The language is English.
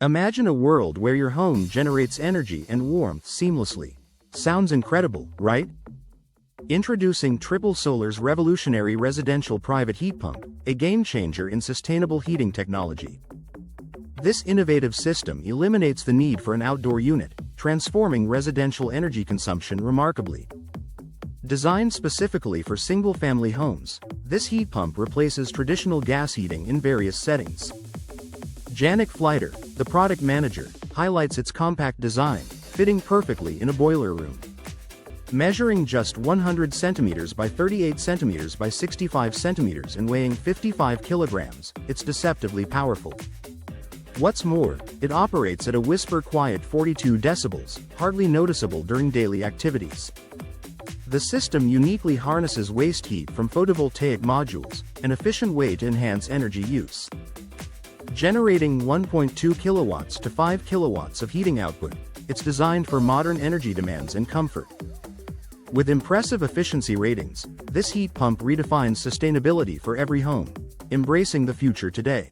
Imagine a world where your home generates energy and warmth seamlessly. Sounds incredible, right? Introducing Triple Solar's revolutionary residential private heat pump, a game-changer in sustainable heating technology. This innovative system eliminates the need for an outdoor unit, transforming residential energy consumption remarkably. Designed specifically for single-family homes, this heat pump replaces traditional gas heating in various settings. Janik Fleiter, the product manager, highlights its compact design, fitting perfectly in a boiler room. Measuring just 100 centimeters by 38 centimeters by 65 centimeters and weighing 55 kilograms, it's deceptively powerful. What's more, it operates at a whisper-quiet 42 decibels, hardly noticeable during daily activities. The system uniquely harnesses waste heat from photovoltaic modules, an efficient way to enhance energy use. Generating 1.2 kilowatts to 5 kilowatts of heating output, it's designed for modern energy demands and comfort. With impressive efficiency ratings, this heat pump redefines sustainability for every home, embracing the future today.